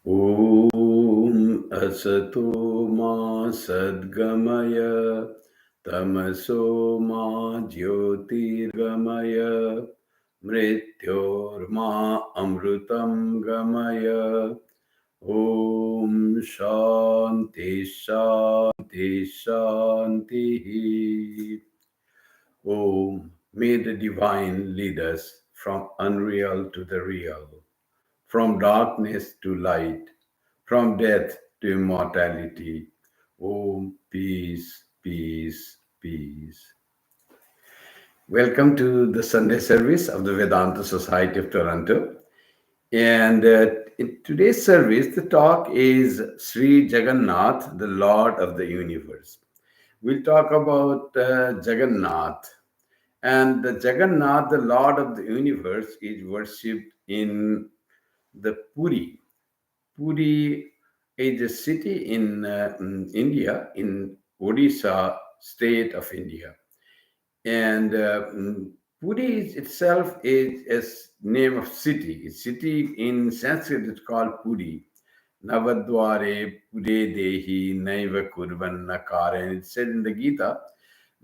Om Asato Ma Sadgamaya Tamaso Ma Jyotirgamaya Mrityorma Amrutam Gamaya. Om Shanti Shanti Shanti. Om, may the divine lead us from unreal to the real, from darkness to light, from death to immortality. Om, peace, peace, peace. Welcome to the Sunday service of the Vedanta Society of Toronto. And in today's service, the talk is Sri Jagannath, the Lord of the Universe. We'll talk about Jagannath. And the Jagannath, the Lord of the Universe, is worshipped in the Puri. Puri is a city in India, in Odisha state of India. And Puri itself is a name of city. A city in Sanskrit is called Puri. Navadware Pure Dehi Naiva Kurvan Nakara. And it said in the Gita,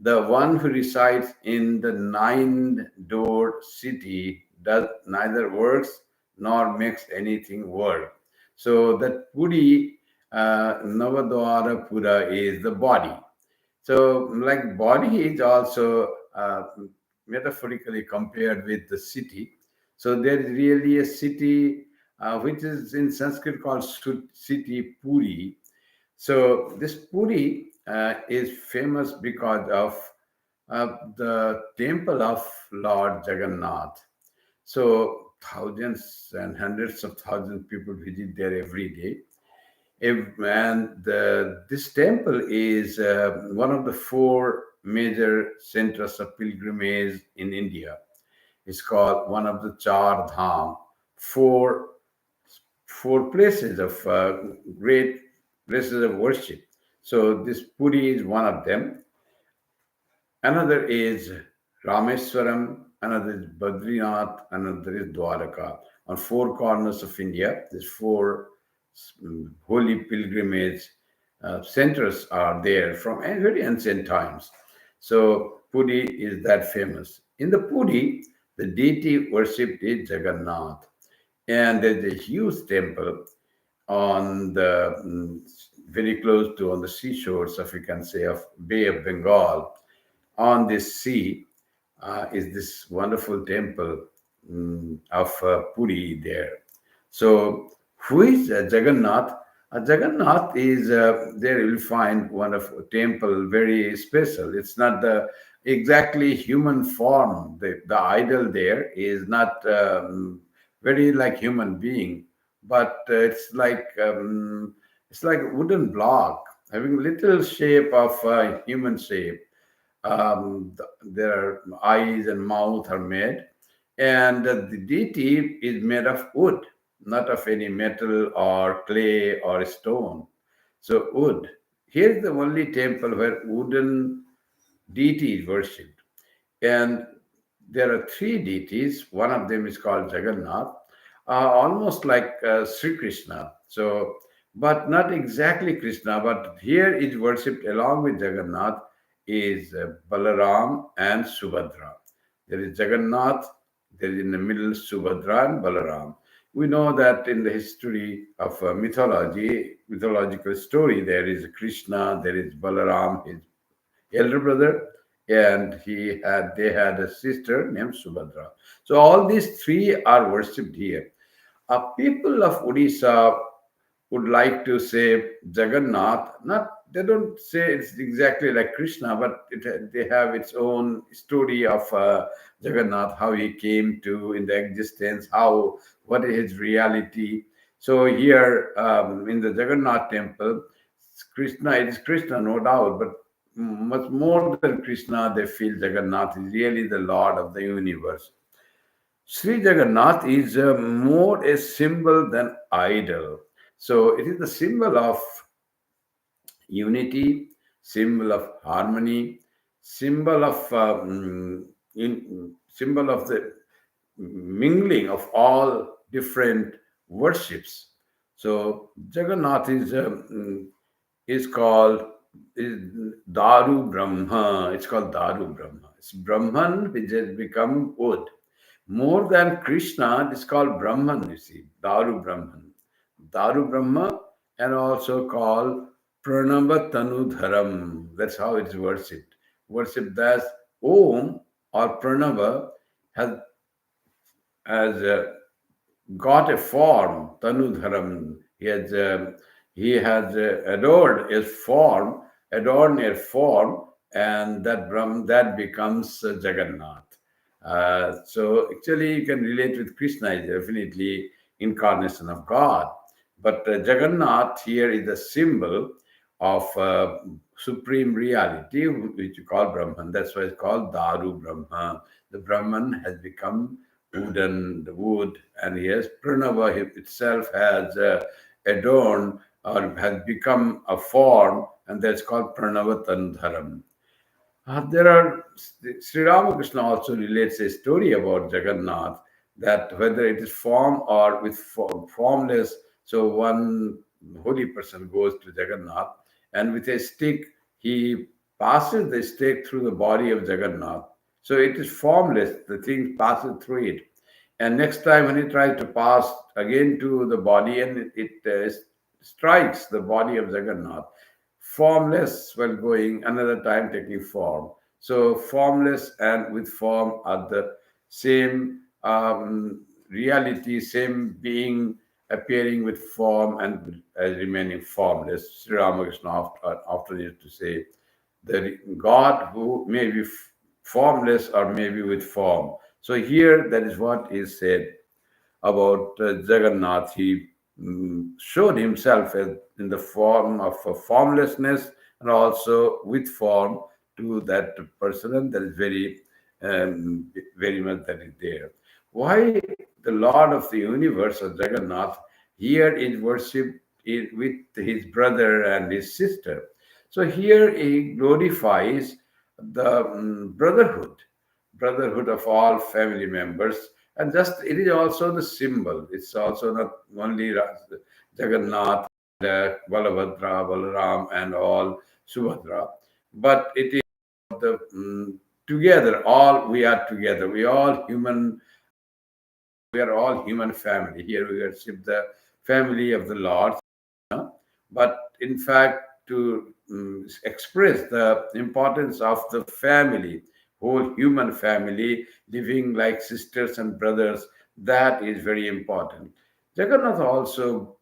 the one who resides in the nine-door city does neither works nor makes anything work. So that Puri, Navadwara Pura is the body. So, like body is also metaphorically compared with the city. So there is really a city which is in Sanskrit called city Puri. So this Puri is famous because of the temple of Lord Jagannath. So thousands and hundreds of thousands of people visit there every day. And this temple is one of the four major centers of pilgrimage in India. It's called one of the Char Dham, four places of great places of worship. So this Puri is one of them. Another is Rameswaram, another is Badrinath, another is Dwaraka. On four corners of India, these four holy pilgrimage centers are there from very ancient times. So Puri is that famous. In the Puri, the deity worshipped is Jagannath. And there's a huge temple on the very close to on the seashores of, you can say, of Bay of Bengal. On this sea is this wonderful temple of Puri there. So who is Jagannath? Jagannath is there you will find one of temple very special. It's not the exactly human form. The idol there is not very like human being, but it's like wooden block having little shape of human shape. Their eyes and mouth are made, and the deity is made of wood, not of any metal or clay or stone. So wood. Here's the only temple where wooden deity is worshipped. And there are three deities. One of them is called Jagannath, almost like Sri Krishna. So, but not exactly Krishna, but here is worshipped along with Jagannath is Balaram and Subhadra. There is Jagannath, there is in the middle Subhadra and Balaram. We know that in the history of mythological story, there is Krishna, there is Balaram, his elder brother, and they had a sister named Subhadra. So all these three are worshipped here. People of Odisha would like to say Jagannath. Not they don't say it's exactly like Krishna, but they have its own story of Jagannath, how he came to in the existence, how what is his reality. So here in the Jagannath temple, Krishna, it is Krishna, no doubt, but much more than Krishna, they feel Jagannath is really the Lord of the universe. Sri Jagannath is more a symbol than idol. So it is the symbol of unity, symbol of harmony, symbol of symbol of the mingling of all different worships. So Jagannath is called is Daru Brahma. It's called Daru Brahma. It's Brahman which has become wood. More than Krishna, it's called Brahman, you see, Daru Brahman. Daru Brahma, and also called Pranava Tanudharam. That's how it's worshipped. Worshipped as Om or Pranava has, has got a form, Tanudharam. He has adored a form, adorned a form, and that becomes Jagannath. So actually, you can relate with Krishna is definitely incarnation of God, but Jagannath here is a symbol of supreme reality, which you call Brahman. That's why it's called Daru Brahma. The Brahman has become wooden, the wood, and yes, Pranava itself has adorned or has become a form, and that's called Pranava Tandharam. There are Sri Ramakrishna also relates a story about Jagannath, that whether it is form or with formless. So one holy person goes to Jagannath, and with a stick he passes the stick through the body of Jagannath. So it is formless. The thing passes through it, and next time when he tries to pass again to the body, and it strikes the body of Jagannath, formless while going, another time taking form. So formless and with form are the same reality, same being appearing with form and remaining formless. Sri Ramakrishna after used to say, the God who may be formless or maybe with form. So here that is what is said about Jagannath. He showed himself as in the form of a formlessness and also with form to that person, and that is very much that is there. Why the Lord of the universe, or Jagannath, here is worshipped with his brother and his sister. So here he glorifies the brotherhood of all family members, and just it is also the symbol. It's also not only Jagannath, Balabhadra, Balaram, and all Subhadra, but it is the together. All we are together. We are all human family. Here we worship the family of the Lord, but in fact to express the importance of the family, whole human family living like sisters and brothers, that is very important. Jagannath also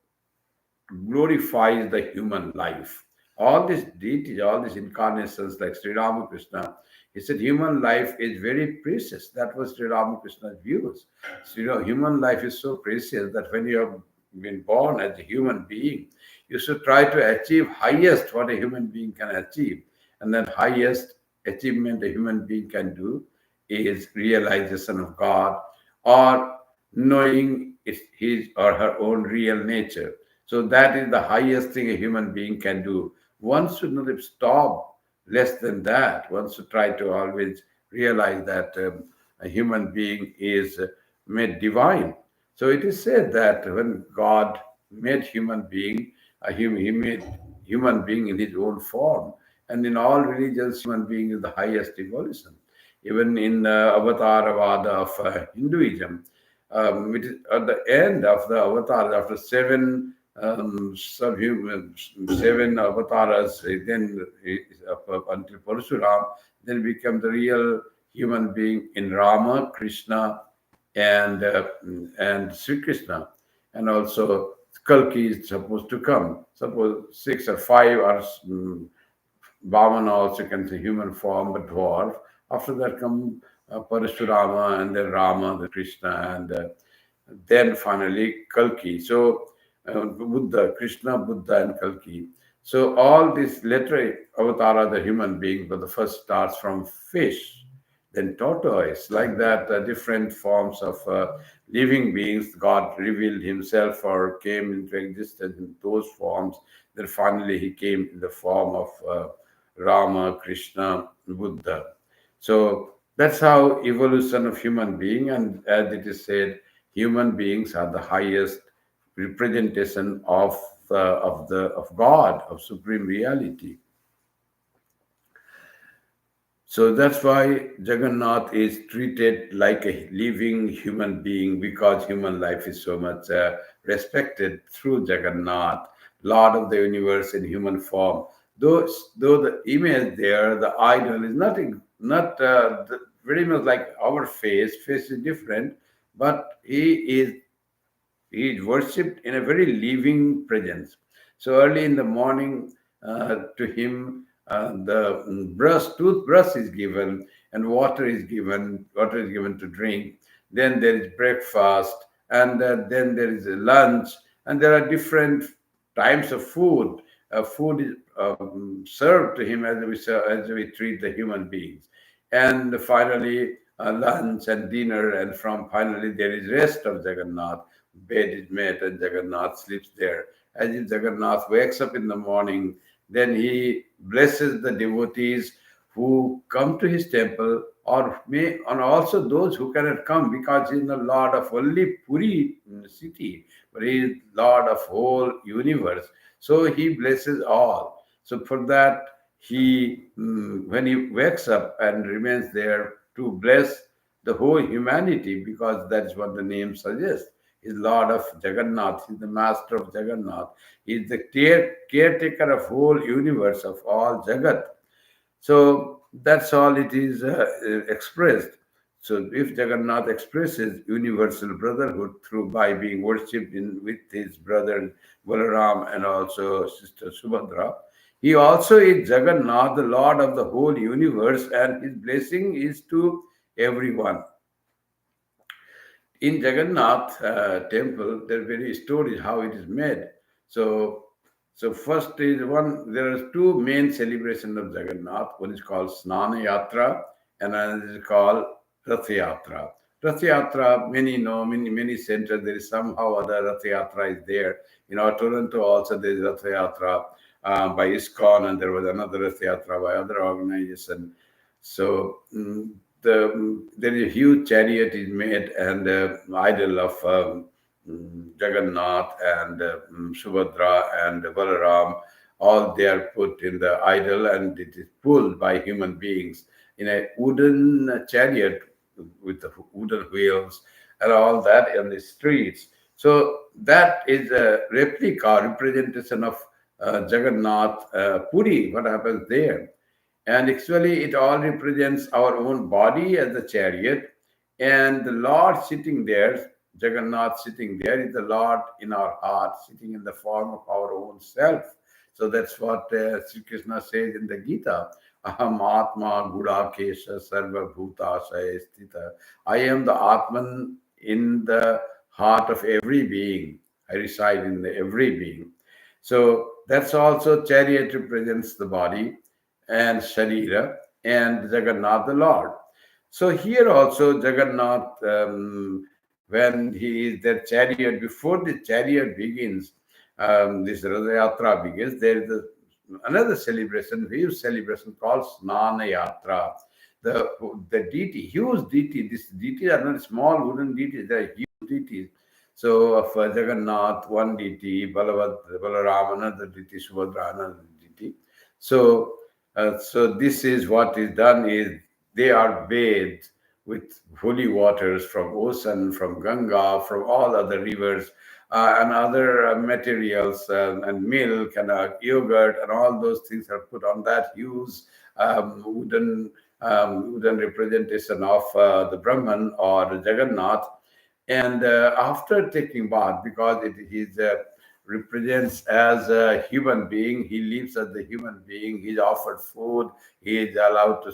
glorifies the human life. All these deities, all these incarnations like Sri Ramakrishna, he said human life is very precious. That was Sri Ramakrishna's views. So, human life is so precious that when you have been born as a human being, you should try to achieve highest what a human being can achieve. And that highest achievement a human being can do is realization of God, or knowing his or her own real nature. So that is the highest thing a human being can do. One should not stop less than that. One should try to always realize that a human being is made divine. So it is said that when God made human being, he made human being in his own form. And in all religions, human being is the highest evolution. Even in Avatarvada of Hinduism, it is at the end of the avatar, after subhuman, seven avatars, then until Parasuram, then become the real human being in Rama, Krishna, and Sri Krishna, and also Kalki is supposed to come. Suppose six or five are Vamana, also can say human form, but dwarf. After that come Parashurama, and then Rama, the Krishna, and then finally Kalki. So Buddha, Krishna, Buddha, and Kalki. So all these later avatara, the human being, but the first starts from fish, then tortoise, like that, different forms of living beings. God revealed Himself or came into existence in those forms. Then finally He came in the form of Rama, Krishna, Buddha. So that's how evolution of human being, and as it is said, human beings are the highest representation of God, of supreme reality. So that's why Jagannath is treated like a living human being, because human life is so much respected through Jagannath, Lord of the universe in human form. Though the image there, the idol is not very much like our face. Face is different, but he is worshipped in a very living presence. So early in the morning, to him, the toothbrush is given, and water is given to drink. Then there is breakfast, and then there is a lunch, and there are different types of food. Food is served to him as we treat the human beings. And finally, lunch and dinner, and from finally there is rest of Jagannath. Bed is made and Jagannath sleeps there. As if Jagannath wakes up in the morning, then he blesses the devotees who come to his temple, and also those who cannot come, because he is the Lord of only Puri city, but he is Lord of whole universe. So he blesses all. So for that, when he wakes up and remains there to bless the whole humanity, because that is what the name suggests. He is Lord of Jagannath. He is the master of Jagannath. He is the caretaker of whole universe, of all Jagat. So that's all it is expressed. So if Jagannath expresses universal brotherhood through by being worshipped with his brother Balaram and also sister Subhadra, he also is Jagannath, the Lord of the whole universe, and his blessing is to everyone. In Jagannath temple, there are various stories how it is made. So, so first is one. There are two main celebrations of Jagannath. One is called Snana Yatra, and another is called Rath Yatra. Rath Yatra, many know, many centers. There is somehow other Rath Yatra is there. In our Toronto also there is Rath Yatra by ISKCON, and there was another Rath Yatra by other organization. So there is a huge chariot is made, and idol of Jagannath and Subhadra and Balaram, all they are put in the idol, and it is pulled by human beings in a wooden chariot with the wooden wheels and all that in the streets. So that is a replica representation of Jagannath Puri, what happens there. And actually, it all represents our own body as the chariot, and the Lord sitting there, Jagannath sitting there, is the Lord in our heart, sitting in the form of our own self. So that's what Sri Krishna says in the Gita. Aham Atma Gudakesha Sarva Bhutashaya Sthita. I am the Atman in the heart of every being. I reside in every being. So that's also chariot represents the body and Sharira, and Jagannath the Lord. So here also Jagannath, when he is their chariot, before the chariot begins, this Ratha Yatra begins, there is another celebration, huge celebration called Snana Yatra. The deity, huge deity, these deities are not small wooden deities, they are huge deities. So of Jagannath, one deity, Balaram, another deity, Subhadra, another deity. So this is what is done is they are bathed with holy waters from ocean, from Ganga, from all other rivers, and other materials, and milk and yogurt and all those things are put on that huge wooden representation of the Brahman or the Jagannath. And after taking bath, because it is represents as a human being, he lives as the human being. He's offered food. He is allowed to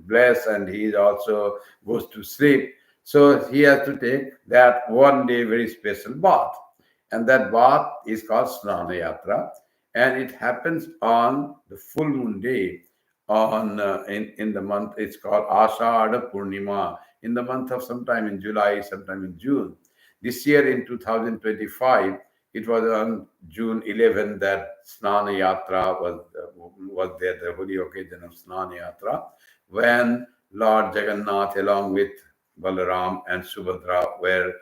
bless, and he is also goes to sleep. So he has to take that one day very special bath, and that bath is called Snana Yatra, and it happens on the full moon day on in the month. It's called Ashada Purnima, in the month of sometime in July, sometime in June. This year in 2025, it was on June 11 that Snana Yatra was there, the holy occasion of Snana Yatra, when Lord Jagannath along with Balaram and Subhadra were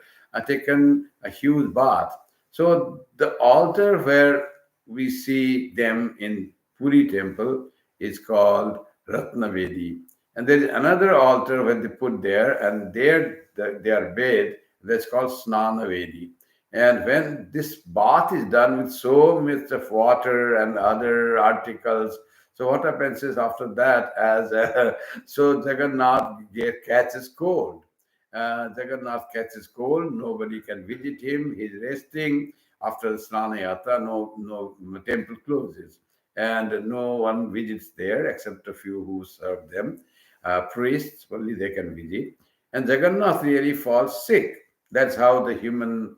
taken a huge bath. So the altar where we see them in Puri temple is called Ratnavedi. And there is another altar where they put there, and there they are bathed, that's called Snanavedi. And when this bath is done with so much of water and other articles, so what happens is after that, as so Jagannath catches cold. Jagannath catches cold. Nobody can visit him. He's resting after the Snana Yatra. No temple closes, and no one visits there except a few who serve them. Priests only they can visit. And Jagannath really falls sick. That's how the human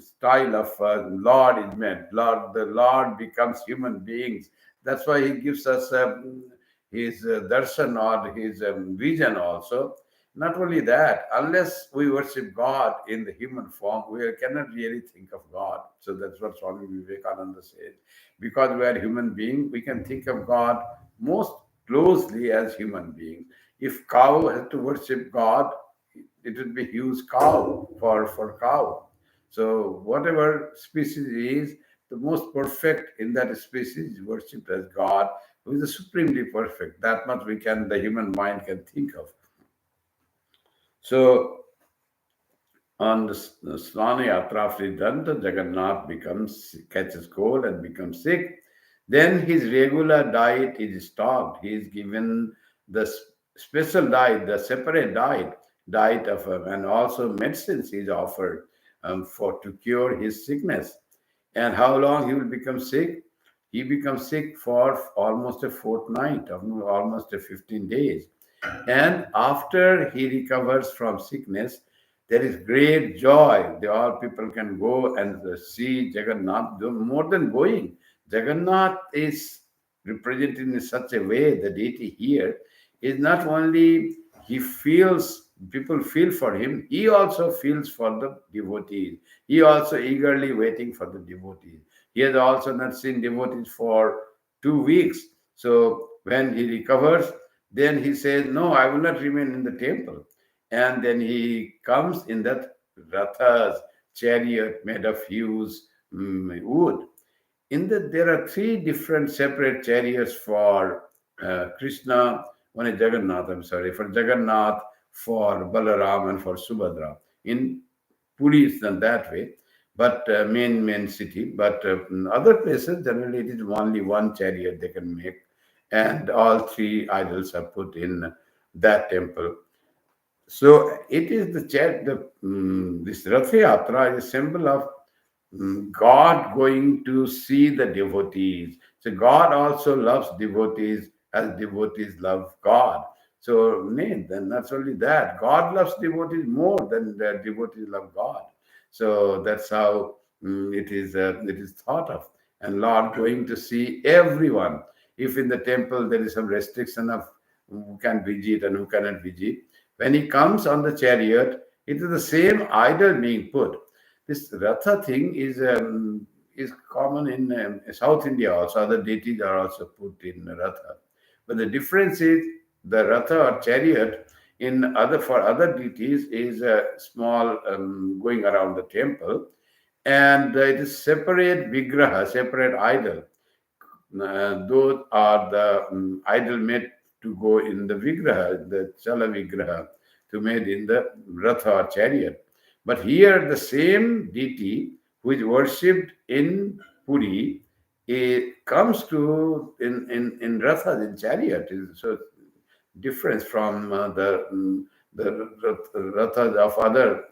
style of Lord is meant. The Lord becomes human beings. That's why He gives us His darshan or His vision also. Not only that, unless we worship God in the human form, we cannot really think of God. So that's what Swami Vivekananda said. Because we are human beings, we can think of God most closely as human beings. If cow has to worship God, it would be huge cow for cow. So whatever species is, the most perfect in that species is worshipped as God, who is the supremely perfect. That much the human mind can think of. So on the Snana Yatra after done, the Jagannath catches cold and becomes sick. Then his regular diet is stopped. He is given the special diet, the separate diet of and also medicines is offered for to cure his sickness. And how long he will become sick? He becomes sick for almost a fortnight, almost a 15 days. And after he recovers from sickness, there is great joy. All people can go and see Jagannath. More than going, Jagannath is represented in such a way, the deity here is not only he feels, people feel for him, he also feels for the devotees. He also eagerly waiting for the devotees. He has also not seen devotees for 2 weeks. So when he recovers, then he says, no, I will not remain in the temple. And then he comes in that Ratha's chariot made of huge wood. There are three different separate chariots for Krishna, one is Jagannath, I'm sorry, for Jagannath, for Balaram, and for Subhadra. In Puri, it's done that way, but main city. But in other places, generally, it is only one chariot they can make, and all three idols are put in that temple. So it is this Rath Yatra is a symbol of God going to see the devotees. So God also loves devotees as devotees love God. So then not only that, God loves devotees more than the devotees love God. So that's how it is thought of. And Lord going to see everyone. If in the temple there is some restriction of who can visit and who cannot visit, when he comes on the chariot, it is the same idol being put. This Ratha thing is common in South India also. Other deities are also put in Ratha. But the difference is the Ratha or chariot for other deities is a small going around the temple, and it is separate vigraha, separate idol. Those are the idol made to go in the vigraha, the chala vigraha, to made in the ratha or chariot. But here, the same deity who is worshipped in Puri, it comes to in rathas, in chariot. So difference from the rathas of other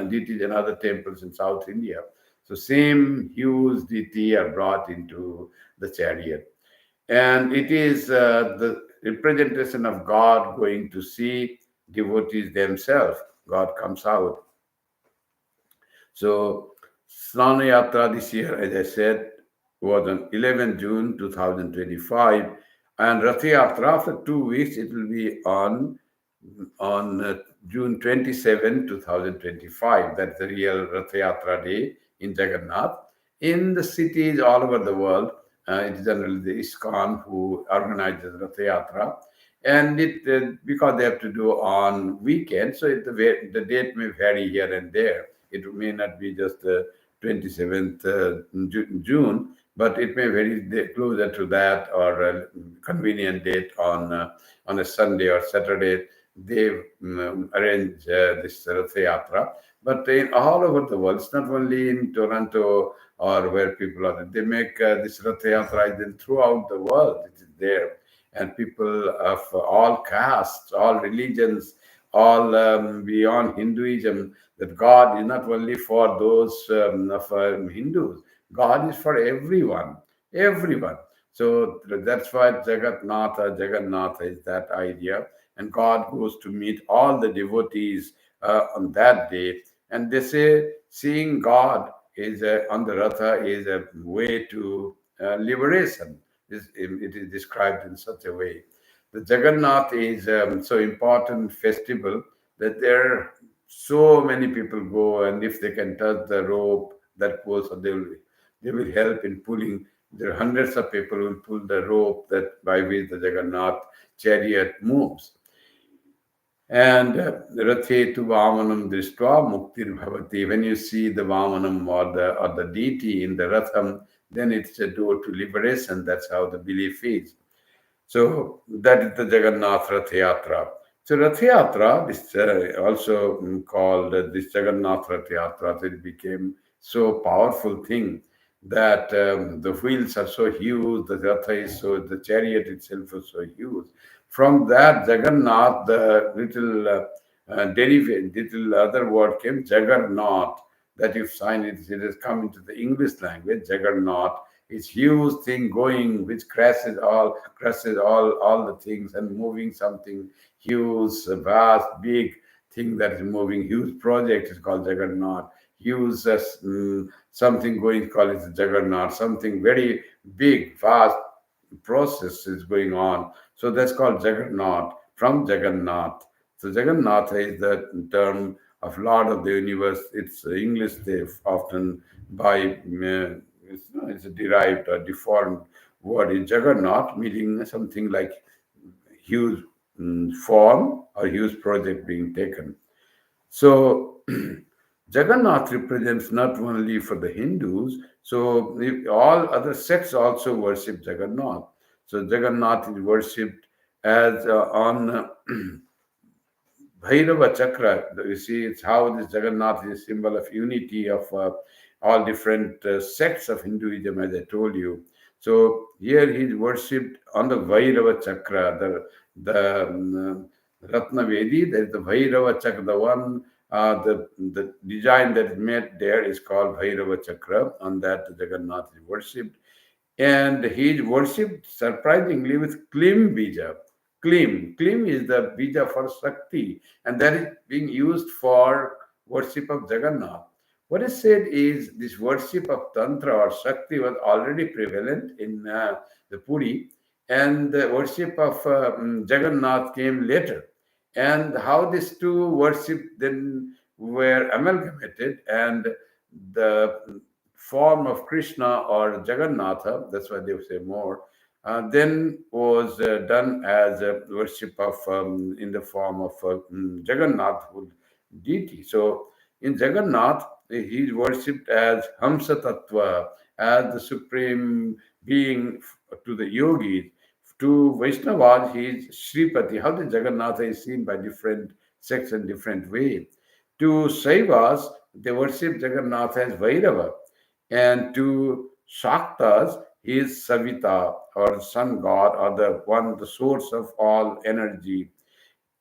deities and other temples in South India. So same huge deity are brought into the chariot. And it is the representation of God going to see devotees themselves. God comes out. So Snana Yatra this year, as I said, was on 11 June 2025. And Rath Yatra, after 2 weeks, it will be on June 27, 2025. That's the real Rath Yatra day in Jagannath. In the cities all over the world, it is generally the ISKCON who organizes Rath Yatra. And because they have to do on weekends, so the date may vary here and there. It may not be just 27th June, but it may vary closer to that or a convenient date on a Sunday or Saturday. They arrange this Rath Yatra. But in all over the world, it's not only in Toronto or where people are. They make this Rath Yatra then throughout the world. It is there, and people of all castes, all religions, all beyond Hinduism. That God is not only for those of Hindus. God is for everyone, everyone. So that's why Jagannatha is that idea, and God goes to meet all the devotees on that day, and they say seeing God is on the Ratha is a way to liberation. It is described in such a way. The Jagannath is so important festival that there so many people go, and if they can touch the rope that goes, they will help in pulling. There are hundreds of people who will pull the rope that by which the Jagannath chariot moves. And Rathe tu Vamanam Drishtva Muktir Bhavati. When you see the Vamanam or the deity in the Ratham, then it's a door to liberation. That's how the belief is. So that is the Jagannath Rath Yatra. So Rath Yatra, this also called this Jagannath Rath Yatra, so it became so powerful thing that the wheels are so huge, the Ratha is so, the chariot itself is so huge. From that Jagannath, the little derivative, little other word came Jagannath. That you find it has come into the English language, Jagannath. It's huge thing going which crashes all the things and moving something huge, vast, big thing that is moving, huge project is called Jagannath. Huge something going called it Jagannath, something very big, vast process is going on. So that's called Jagannath, from Jagannath. So Jagannath is the term of Lord of the Universe. It's English they often by it's a derived or deformed word in Jagannath, meaning something like huge form or huge project being taken. So Jagannath represents not only for the Hindus, so all other sects also worship Jagannath. So Jagannath is worshipped as on Bhairava Chakra. You see, it's how this Jagannath is a symbol of unity of all different sects of Hinduism, as I told you. So here he is worshipped on the Bhairava Chakra, the Ratna Vedi, that is the Bhairava Chakra, the one, the design that is made there is called Bhairava Chakra. On that, Jagannath is worshipped. And he is worshipped surprisingly with Klim Bija. Klim is the Bija for Shakti, and that is being used for worship of Jagannath. What is said is this worship of Tantra or Shakti was already prevalent in the Puri, and the worship of Jagannath came later. And how these two worship then were amalgamated, and the form of Krishna or Jagannatha, that's why they say more, then was done as a worship of in the form of Jagannath deity. So in Jagannath, he is worshipped as Hamsa Tattva, as the supreme being to the yogis. To Vaishnavas, he is Sripati. How the Jagannatha is seen by different sects in different way. To Saivas, they worship Jagannath as Vairava, and to Shaktas, he is Savita or sun god or the one, the source of all energy.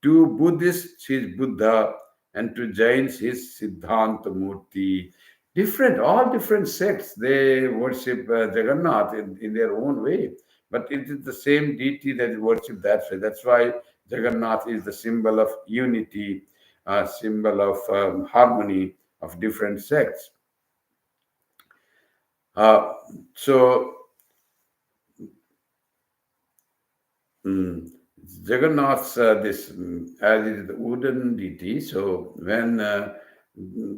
To Buddhists, he is Buddha, and to Jains, he is Siddhanta Murti. Different, all different sects, they worship Jagannath in their own way. But it is the same deity that is worshipped that way. That's why Jagannath is the symbol of unity, symbol of harmony of different sects. Uh, so Mm. Jagannath's this as is the wooden deity. So when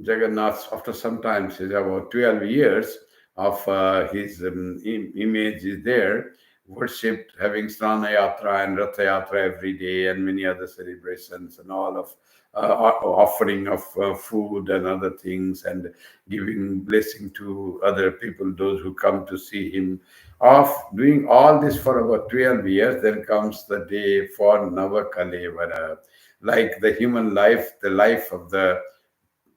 Jagannath, after some time, says about 12 years of his image is there, worshipped, having Snana Yatra and Ratha Yatra every day, and many other celebrations, and all of offering of food and other things, and giving blessing to other people, those who come to see him. Of doing all this for about 12 years, then comes the day for Navakalevara, like the human life, the life of the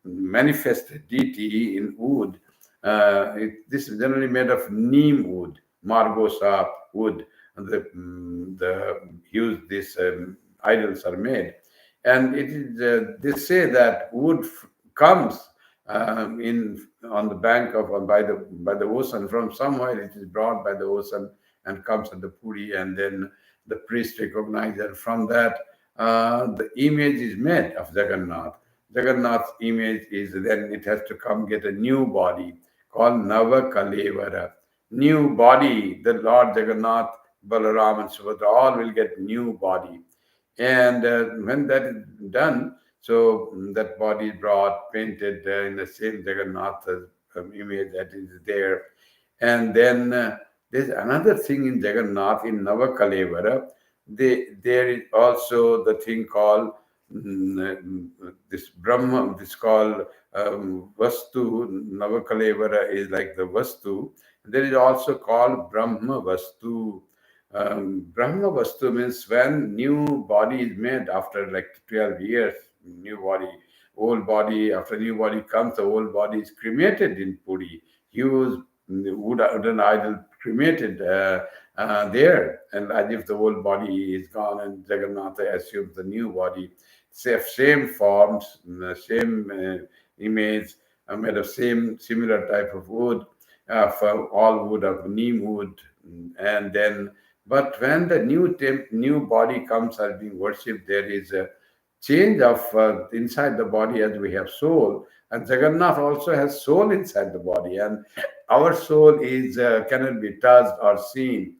manifested deity in wood. This is generally made of neem wood, margosa wood. And the use these idols are made, and it is. They say that wood comes in on the bank of by the ocean from somewhere. It is brought by the ocean and comes at the puri, and then the priest recognizes that from that the image is made of Jagannath. Jagannath's image is then it has to come get a new body called Nava Kalevara. New body, the Lord Jagannath, Balaram, and Subhadra all will get new body. And when that is done, so that body is brought, painted in the same Jagannath image that is there. And then there's another thing in Jagannath, in Navakalevara. There is also the thing called this Brahma, this called Vastu. Navakalevara is like the Vastu. There is also called Brahma Vastu. Brahma Vastu means when new body is made after like 12 years, new body, old body, after new body comes, the old body is cremated in Puri. Huge wooden idol cremated there, and as if the old body is gone, and Jagannatha assumes the new body, same forms, same image, made of same similar type of wood, for all wood of neem wood, and then. But when the new body comes as being worshipped, there is a change of inside the body as we have soul, and Jagannath also has soul inside the body, and our soul is cannot be touched or seen.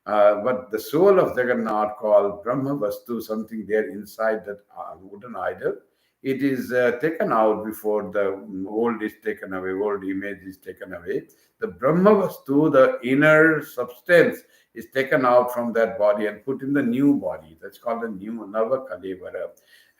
But the soul of Jagannath, called Brahma Vastu, something there inside that wooden idol, it is taken out before the old is taken away, old image is taken away. The Brahma Vastu, the inner substance, is taken out from that body and put in the new body. That's called the new Nava Kalevara.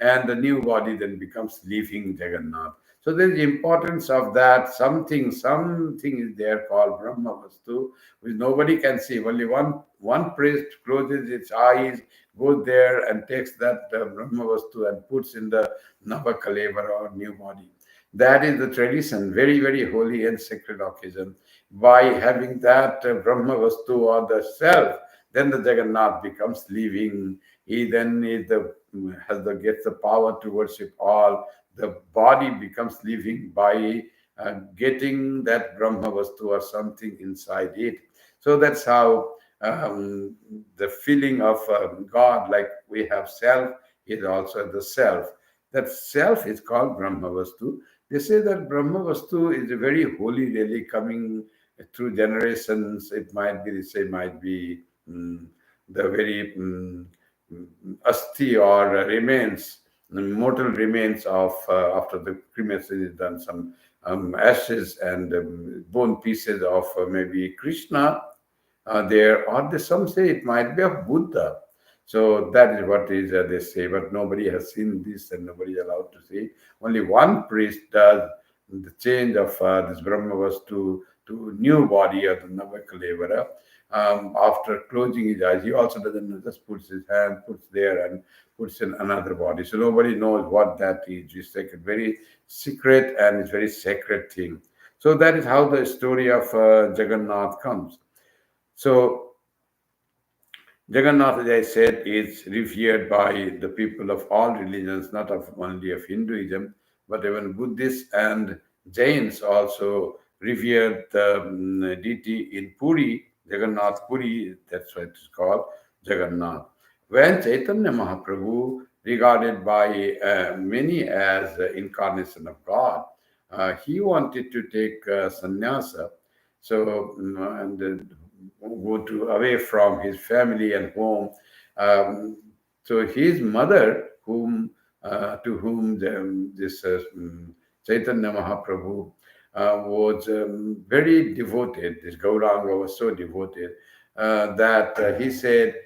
And the new body then becomes living Jagannath. So there is importance of that. Something is there called Brahma Vastu, which nobody can see. Only one priest closes its eyes, goes there and takes that Brahma Vastu and puts in the Nava Kalevara or new body. That is the tradition, very, very holy and sacred occasion. By having that Brahma Vastu or the self, then the Jagannath becomes living. He then is gets the power to worship all. The body becomes living by getting that Brahma Vastu or something inside it. So that's how the feeling of God, like we have self, is also the self. That self is called Brahma Vastu. They say that Brahma Vastu is a very holy relic coming through generations. It might be, they say, might be the very asti or remains, mortal remains of after the cremation is done, some ashes and bone pieces of maybe Krishna there, or some say it might be of Buddha. So that is what is they say, but nobody has seen this and nobody is allowed to see. Only one priest does the change of this Brahmavas to new body of the Navakalevara. After closing his eyes, he also doesn't just puts his hand, puts there and puts in another body. So nobody knows what that is. It's like a very secret and it's very sacred thing. So that is how the story of Jagannath comes. So Jagannath, as I said, is revered by the people of all religions, not of only of Hinduism, but even Buddhists and Jains also revered the deity in Puri, Jagannath Puri, that's what it's called, Jagannath. When Chaitanya Mahaprabhu, regarded by many as the incarnation of God, he wanted to take sannyasa. So, and go to away from his family and home. So his mother, whom to whom this Chaitanya Mahaprabhu was very devoted. This Gauranga was so devoted that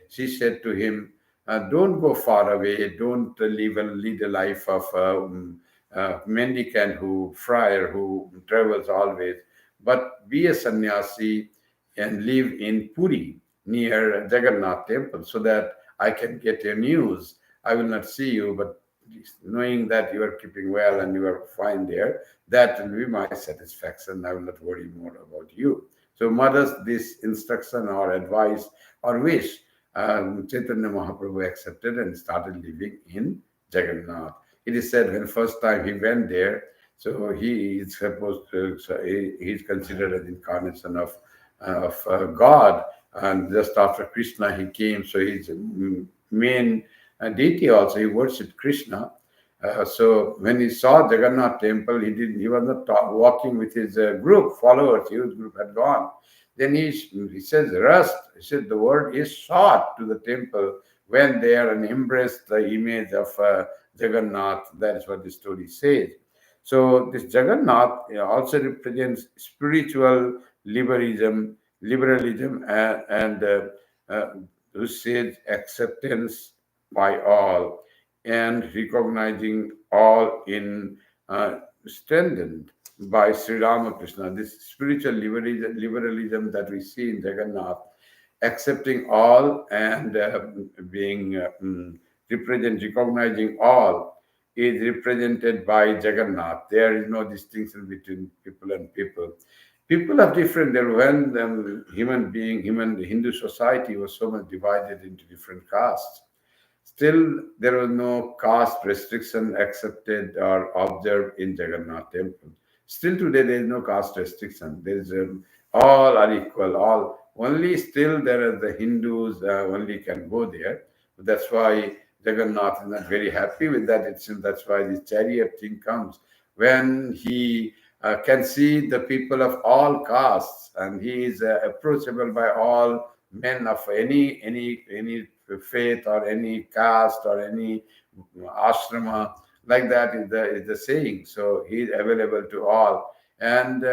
she said to him, don't go far away. Don't lead a life of mendicant who friar who travels always, but be a sannyasi and live in Puri near Jagannath temple so that I can get your news. I will not see you, but knowing that you are keeping well and you are fine there, that will be my satisfaction. I will not worry more about you. So, mother's this instruction or advice or wish, Chaitanya Mahaprabhu accepted and started living in Jagannath. It is said when first time he went there, so he is supposed to, so he is considered an incarnation of God, and just after Krishna he came, so his main deity also he worshipped Krishna. So when he saw Jagannath temple, he was not walking with his group followers. His group had gone. Then he says rest. He said the word is short to the temple when they are and embrace the image of Jagannath. That is what the story says. So this Jagannath also represents spiritual liberalism, uh, who says acceptance by all and recognizing all in strengthened by Sri Ramakrishna. This spiritual liberalism that we see in Jagannath, accepting all and being recognizing all, is represented by Jagannath. There is no distinction between people and people. People are different. There when the Hindu society was so much divided into different castes. Still, there was no caste restriction accepted or observed in Jagannath temple. Still today, there is no caste restriction. There is all are equal. All only still there are the Hindus only can go there. That's why Jagannath is not very happy with that. That's why this chariot thing comes when he can see the people of all castes and he is approachable by all men of any faith or any caste or any ashrama, like that is the saying. So he is available to all, and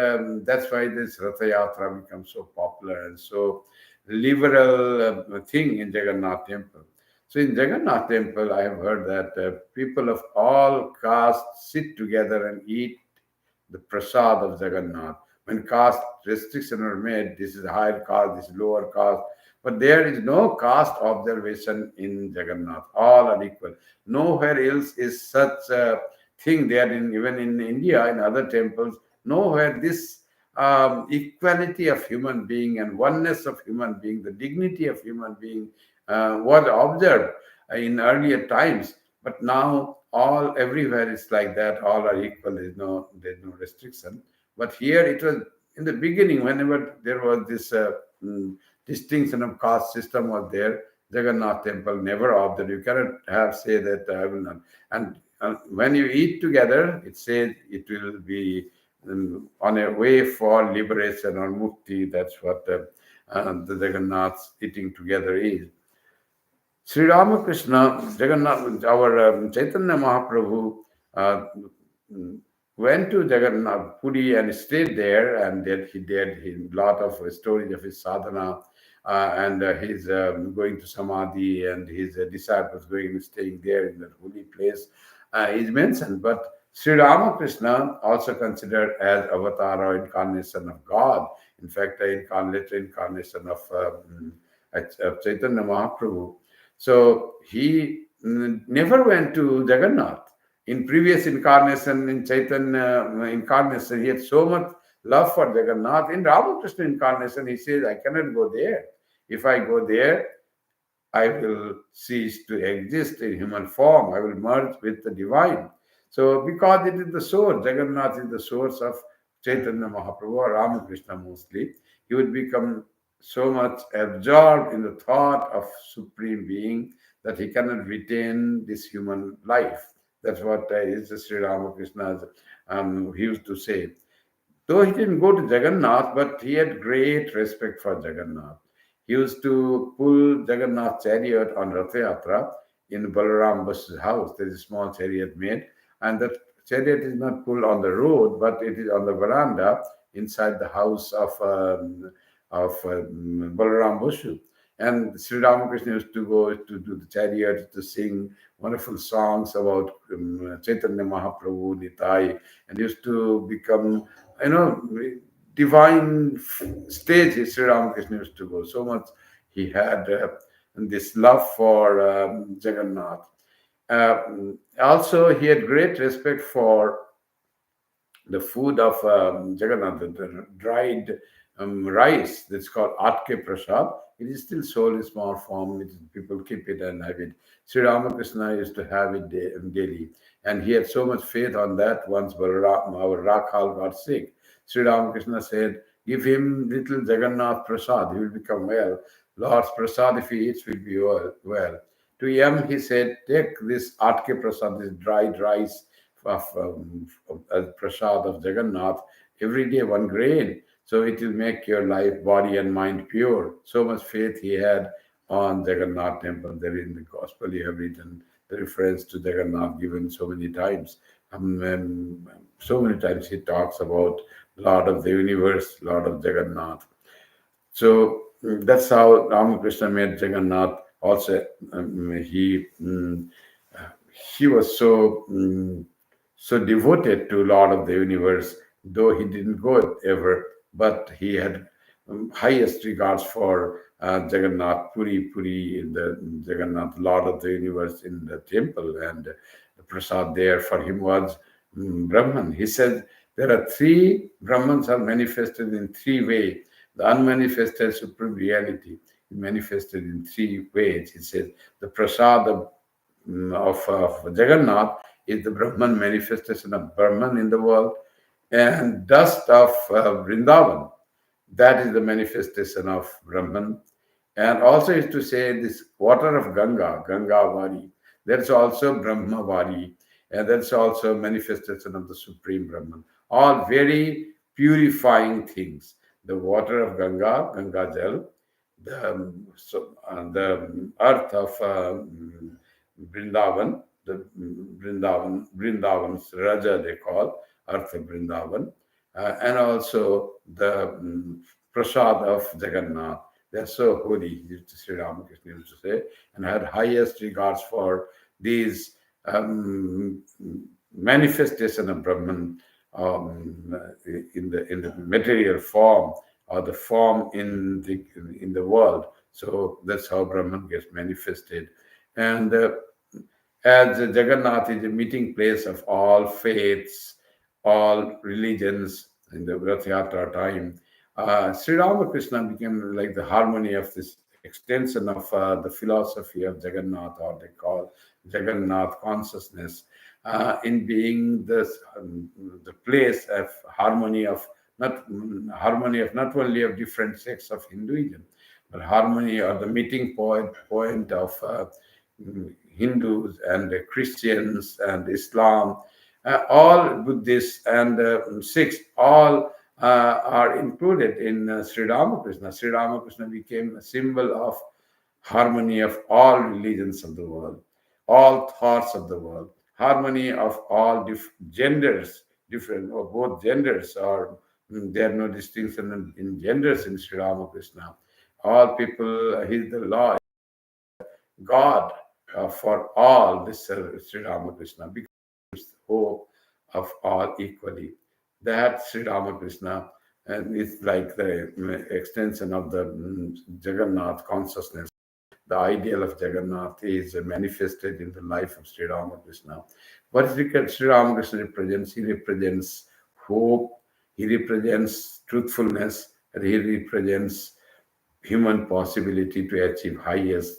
that's why this Ratha Yatra becomes so popular and so liberal thing in Jagannath temple. So in Jagannath temple, I have heard that people of all castes sit together and eat the prasad of Jagannath. When caste restrictions are made, this is higher caste, this is lower caste, but there is no caste observation in Jagannath. All are equal. Nowhere else is such a thing there, even in India, in other temples, nowhere this equality of human being and oneness of human being, the dignity of human being was observed in earlier times. But now all everywhere is like that. All are equal. There's no restriction. But here it was in the beginning. Whenever there was this distinction of caste system was there, Jagannath temple never observed. You cannot have say that I will not. And when you eat together, it says it will be on a way for liberation or mukti. That's what the Jagannath eating together is. Sri Ramakrishna, Jagannath, our Chaitanya Mahaprabhu uh, went to Jagannath Puri and stayed there, and then he did a lot of stories of his sadhana and his going to Samadhi and his disciples going and staying there in that holy place is mentioned. But Sri Ramakrishna also considered as avatar or incarnation of God. In fact, incarnation of Chaitanya Mahaprabhu. So he never went to Jagannath. In previous incarnation, in Chaitanya incarnation, he had so much love for Jagannath. In Ramakrishna incarnation, he says, I cannot go there. If I go there, I will cease to exist in human form. I will merge with the divine. So, because it is the source, Jagannath is the source of Chaitanya Mahaprabhu or Ramakrishna mostly, he would become so much absorbed in the thought of Supreme Being that he cannot retain this human life. That's what is Sri Ramakrishna he used to say. Though he didn't go to Jagannath, but he had great respect for Jagannath. He used to pull Jagannath chariot on Rath Yatra in Balaram Basu's house. There is a small chariot made, and that chariot is not pulled on the road, but it is on the veranda inside the house of Balaram Basu. And Sri Ramakrishna used to go to do the chariot, to sing wonderful songs about Chaitanya Mahaprabhu, Nitai, and used to become, you know, divine stage. Sri Ramakrishna used to go. So much he had this love for Jagannath. Also, he had great respect for the food of Jagannath, the dried rice that's called Atke Prasad. It is still sold in small form. People keep it and have it. Sri Ramakrishna used to have it daily. And he had so much faith on that. Once our Rakhal got sick, Sri Ramakrishna said, give him little Jagannath Prasad, he will become well. Lord's Prasad, if he eats, will be well. To him, he said, take this Atke Prasad, this dried rice, of prasad of Jagannath, every day one grain. So it will make your life, body, and mind pure. So much faith he had on Jagannath temple. There in the gospel you have written the reference to Jagannath given so many times. And so many times he talks about Lord of the universe, Lord of Jagannath. So that's how Ramakrishna made Jagannath. Also, he was so devoted to Lord of the Universe, though he didn't go ever, but he had highest regards for Jagannath, Puri, in the Jagannath, Lord of the Universe in the temple, and the prasad there for him was Brahman. He said there are three Brahmans are manifested in three ways. The unmanifested supreme reality manifested in three ways. He said the prasad of Jagannath is the Brahman manifestation of Brahman in the world, and dust of Vrindavan, that is the manifestation of Brahman. And also is to say this water of Ganga Vari, that's also Brahma Vari, and that's also manifestation of the Supreme Brahman. All very purifying things. The water of Ganga Jal, the earth of Vrindavan, the Vrindavan's Raja they call, earth of Vrindavan, and also the prasad of Jagannath. They're so holy, Sri Ramakrishna used to say, and had highest regards for these manifestation of Brahman in the material form, or the form in the world. So that's how Brahman gets manifested. And as Jagannath is a meeting place of all faiths, all religions in the Rath Yatra time, Sri Ramakrishna became like the harmony of this extension of the philosophy of Jagannath, or they call Jagannath consciousness, in being the place of harmony of not only of different sects of Hinduism, but harmony or the meeting point of Hindus and Christians and Islam, all Buddhists and Sikhs, all are included in Sri Ramakrishna. Sri Ramakrishna became a symbol of harmony of all religions of the world, all thoughts of the world, harmony of all genders, different or both genders, or there are no distinction in genders in Sri Ramakrishna. All people, he's the law, God for all, this Sri Ramakrishna becomes hope of all equally. That Sri Ramakrishna is like the extension of the Jagannath consciousness. The ideal of Jagannath is manifested in the life of Sri Ramakrishna. What is Sri Ramakrishna represents? He represents hope, he represents truthfulness, and he represents human possibility to achieve highest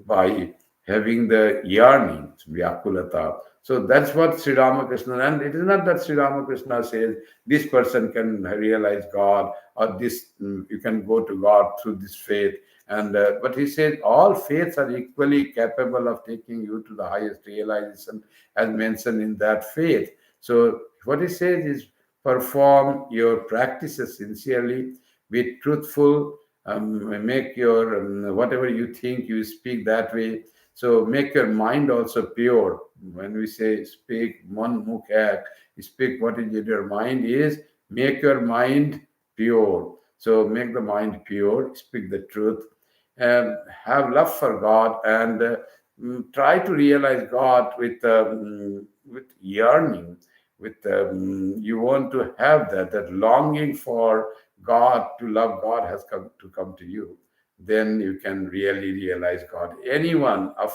by having the yearning, Vyakulata. So that's what Sri Ramakrishna, and it is not that Sri Ramakrishna says this person can realize God, or this you can go to God through this faith. And but he said all faiths are equally capable of taking you to the highest realization, as mentioned in that faith. So what he says is perform your practices sincerely, be truthful, make your whatever you think you speak that way. So make your mind also pure. When we say speak one mukh ek, speak what is in your mind is make your mind pure. So make the mind pure, speak the truth, have love for God and try to realize God with yearning, with you want to have that longing for God, to love God has come to you, then you can really realize God. Anyone of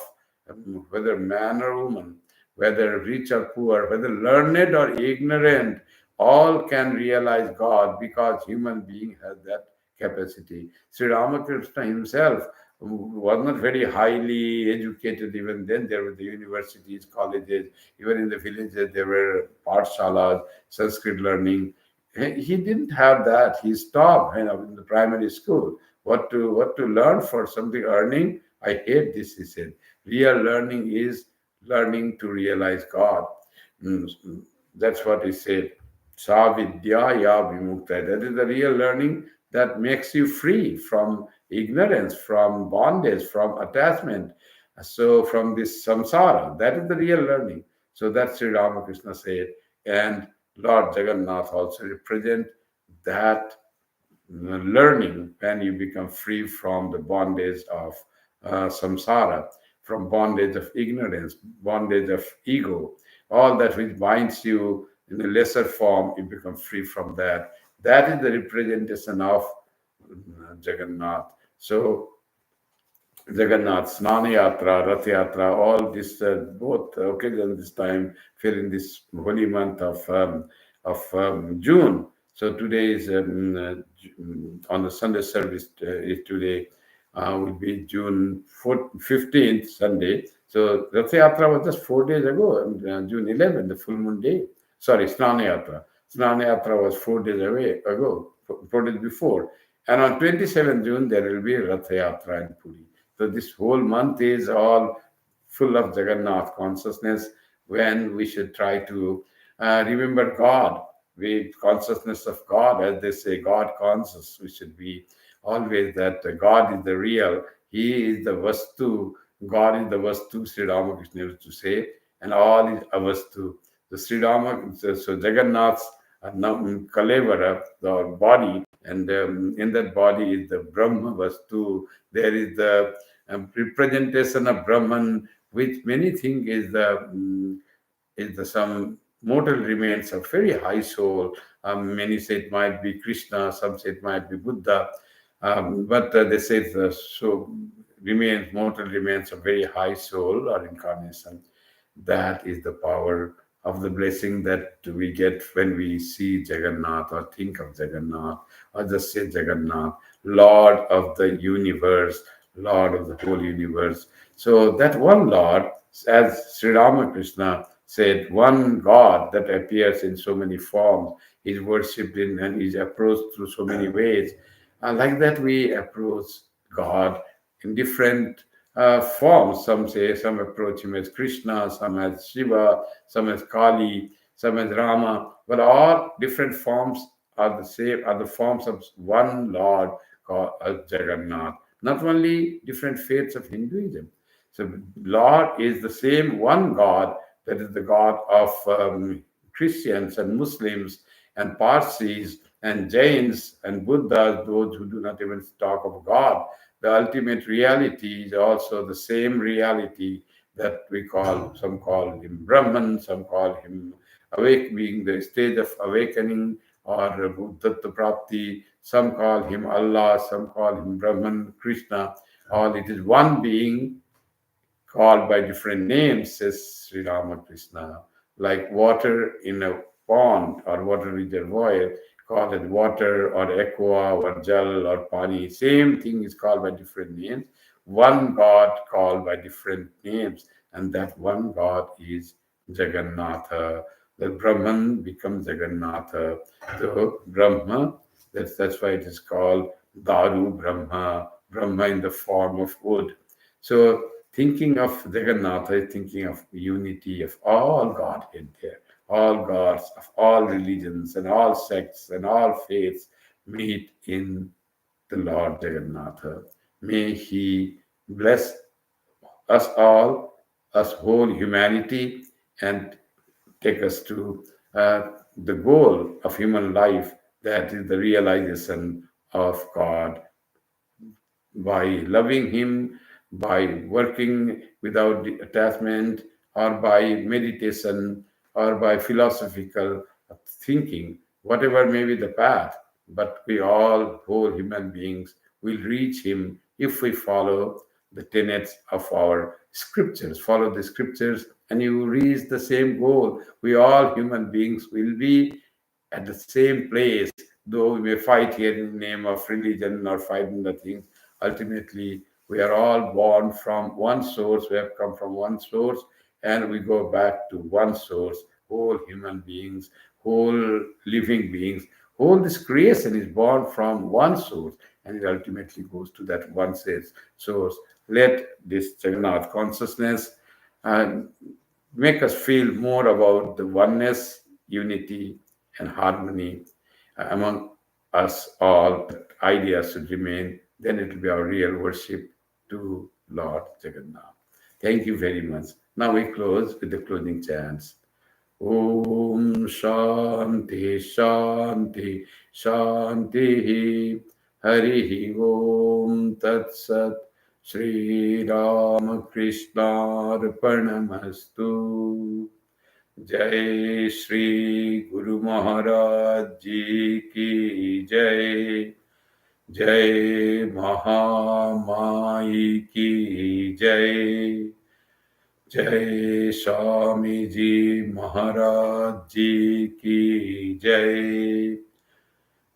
whether man or woman, whether rich or poor, whether learned or ignorant, all can realize God because human being has that capacity. Sri Ramakrishna himself was not very highly educated. Even then there were the universities, colleges, even in the villages there were pathshalas, Sanskrit learning. He didn't have that. He stopped, in the primary school. What to learn for something earning? I hate this, he said. Real learning is learning to realize God. Mm, That's what he said. Sa vidya ya vimukta. That is the real learning that makes you free from ignorance, from bondage, from attachment. So from this samsara, that is the real learning. So that Sri Ramakrishna said, and Lord Jagannath also represent that learning when you become free from the bondage of samsara, from bondage of ignorance, bondage of ego, all that which binds you in a lesser form, you become free from that. That is the representation of Jagannath. So Jagannath, Snana Yatra, Rath Yatra, all this, both occasions this time fell in this holy month of June. So today is on the Sunday service is today will be June 15th, Sunday. So Rath Yatra was just 4 days ago, June 11th, the full moon day. Sorry, Snana Yatra. Snana Yatra was 4 days ago, 4 days before. And on 27th June, there will be Rath Yatra in Puri. So this whole month is all full of Jagannath consciousness, when we should try to remember God with consciousness of God, as they say, God conscious. We should be always that God is the real, He is the Vastu, God is the Vastu, Sri Ramakrishna used to say, and all is Avastu. The Sri Rama, so Jagannath's Kalevara, the body, and in that body is the Brahma Vastu. There is the representation of Brahman, which many think is the some mortal remains of very high soul. Many say it might be Krishna, some say it might be Buddha, but they say the so remains, mortal remains of very high soul or incarnation. That is the power of the blessing that we get when we see Jagannath or think of Jagannath or just say Jagannath, Lord of the universe, Lord of the whole universe. So that one Lord, as Sri Ramakrishna said, one God that appears in so many forms, is worshipped in and is approached through so many ways. Like that, we approach God in different forms. Some approach him as Krishna, some as Shiva, some as Kali, some as Rama, but all different forms are the same, are the forms of one Lord called as Jagannath. Not only different faiths of Hinduism. So Lord is the same one God, that is the God of Christians and Muslims and Parsis and Jains and Buddhas, those who do not even talk of God. The ultimate reality is also the same reality that we call, some call him Brahman, some call him awake, being the stage of awakening or Buddha Prapti, some call him Allah, some call him Brahman, Krishna. All it is one being called by different names, says Sri Ramakrishna, like water in a pond or water reservoir, called it water or aqua or jal or pani. Same thing is called by different names. One God called by different names, and that one God is Jagannatha. The Brahman becomes Jagannatha. So Brahma, that's why it is called Daru Brahma, Brahma in the form of wood. So thinking of Jagannatha is thinking of unity of all Godhead there. All gods of all religions and all sects and all faiths meet in the Lord Jagannatha. May He bless us all, us whole humanity, and take us to the goal of human life, that is the realization of God. by loving Him, by working without attachment, or by meditation, or by philosophical thinking, whatever may be the path. But we all, whole human beings, will reach Him if we follow the tenets of our scriptures. Follow the scriptures, and you will reach the same goal. We all human beings will be at the same place, though we may fight here in the name of religion or fighting the things. Ultimately, we are all born from one source, we have come from one source, and we go back to one source. Whole human beings, whole living beings, whole this creation is born from one source, and it ultimately goes to that one source. Let this Jagannath consciousness and make us feel more about the oneness, unity, and harmony among us all. That idea should remain. Then it will be our real worship to Lord Jagannath. Thank you very much. Now we close with the closing chants. Om Shanti Shanti Shanti Hari Om Tat Sat Shri Ramakrishna Arpanamastu. जय श्री गुरु महाराज जी की जय, जय महामाई की जय, जय स्वामी जी महाराज जी की जय,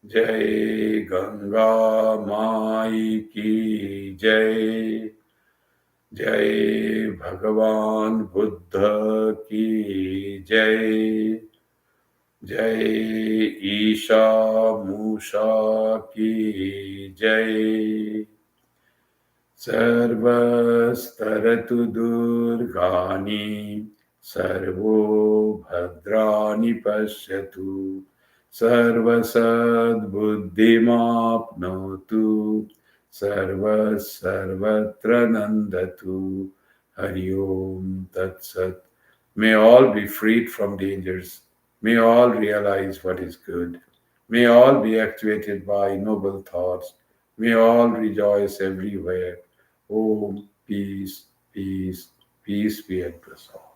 जय गंगा माई की जय, जय भगवान बुद्ध की जय, जय ईशा मूषा की जय, सर्वस्तरतु दुर्गानि सर्वो भद्राणि पश्यतु, सर्वसद्बुद्धिमाप्नोतु, सर्वत्र नन्दतु. Hari Om Tat Sat. May all be freed from dangers. May all realize what is good. May all be actuated by noble thoughts. May all rejoice everywhere. Om, peace, peace, peace be at us all.